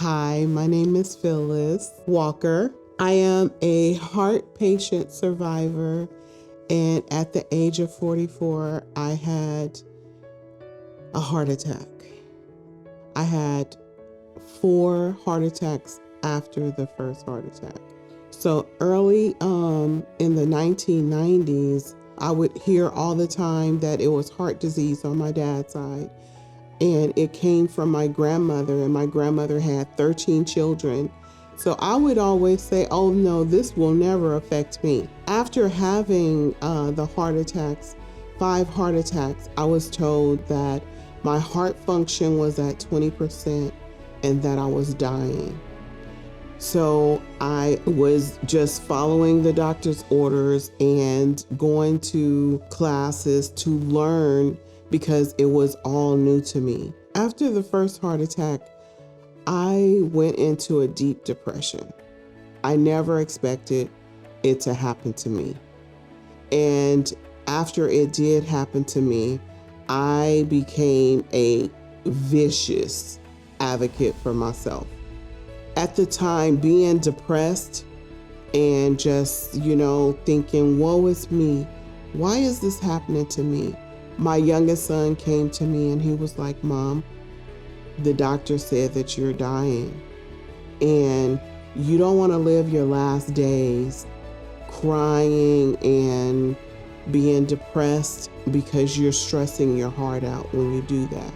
Hi, my name is Phyllis Walker. I am a heart patient survivor, and at the age of 44, I had a heart attack. I had 4 heart attacks after the first heart attack. So early in the 1990s, I would hear all the time that it was heart disease on my dad's side. And it came from my grandmother, and my grandmother had 13 children. So I would always say, oh no, this will never affect me. After having the heart attacks, 5 heart attacks, I was told that my heart function was at 20% and that I was dying. So I was just following the doctor's orders and going to classes to learn because it was all new to me. After the first heart attack, I went into a deep depression. I never expected it to happen to me. And after it did happen to me, I became a vicious advocate for myself. At the time, being depressed and just, thinking, woe is me. Why is this happening to me? My youngest son came to me and he was like, Mom, the doctor said that you're dying and you don't want to live your last days crying and being depressed because you're stressing your heart out when you do that.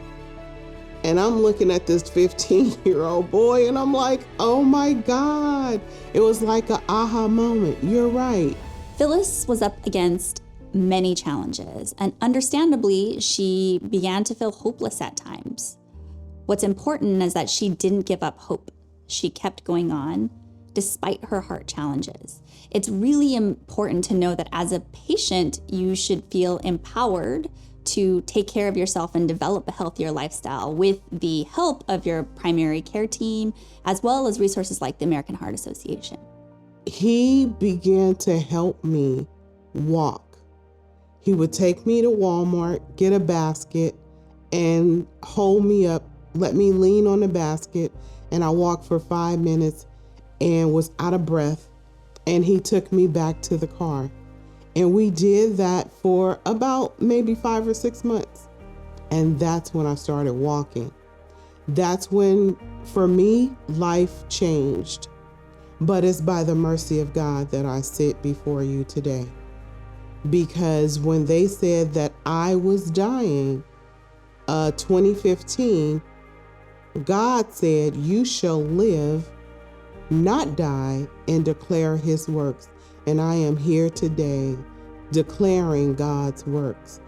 And I'm looking at this 15-year-old boy and I'm like, oh my God. It was like an aha moment. You're right. Phyllis was up against many challenges, and understandably, she began to feel hopeless at times. What's important is that she didn't give up hope. She kept going on despite her heart challenges. It's really important to know that as a patient, you should feel empowered to take care of yourself and develop a healthier lifestyle with the help of your primary care team, as well as resources like the American Heart Association. He began to help me walk. He would take me to Walmart, get a basket, and hold me up, let me lean on the basket, and I walked for 5 minutes and was out of breath, and he took me back to the car. And we did that for about maybe 5 or 6 months. And that's when I started walking. That's when, for me, life changed. But it's by the mercy of God that I sit before you today. Because when they said that I was dying, 2015, God said, you shall live, not die, and declare his works. And I am here today declaring God's works.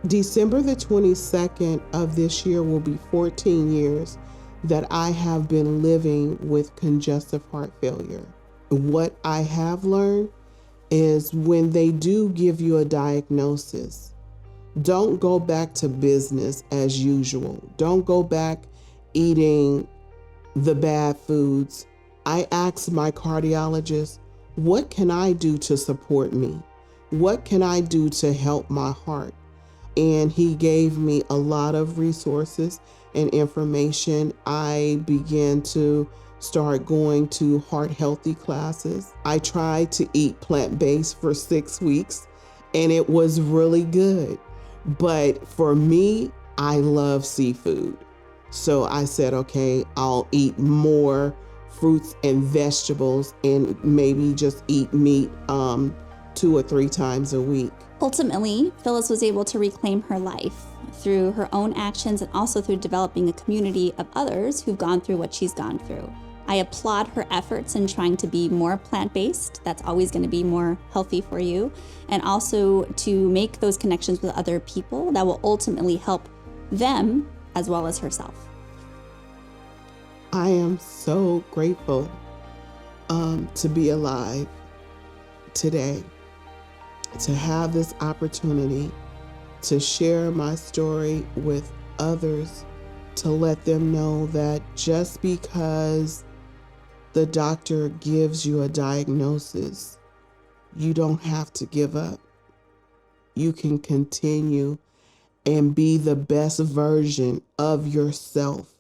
December the 22nd of this year will be 14 years that I have been living with congestive heart failure. What I have learned is when they do give you a diagnosis, don't go back to business as usual. Don't go back eating the bad foods. I asked my cardiologist, what can I do to support me? What can I do to help my heart? And he gave me a lot of resources and information. I began to start going to heart healthy classes. I tried to eat plant-based for 6 weeks and it was really good. But for me, I love seafood. So I said, okay, I'll eat more fruits and vegetables and maybe just eat meat 2 or 3 times a week. Ultimately, Phyllis was able to reclaim her life through her own actions and also through developing a community of others who've gone through what she's gone through. I applaud her efforts in trying to be more plant-based. That's always going to be more healthy for you. And also to make those connections with other people that will ultimately help them as well as herself. I am so grateful to be alive today, to have this opportunity to share my story with others, to let them know that just because the doctor gives you a diagnosis, you don't have to give up. You can continue and be the best version of yourself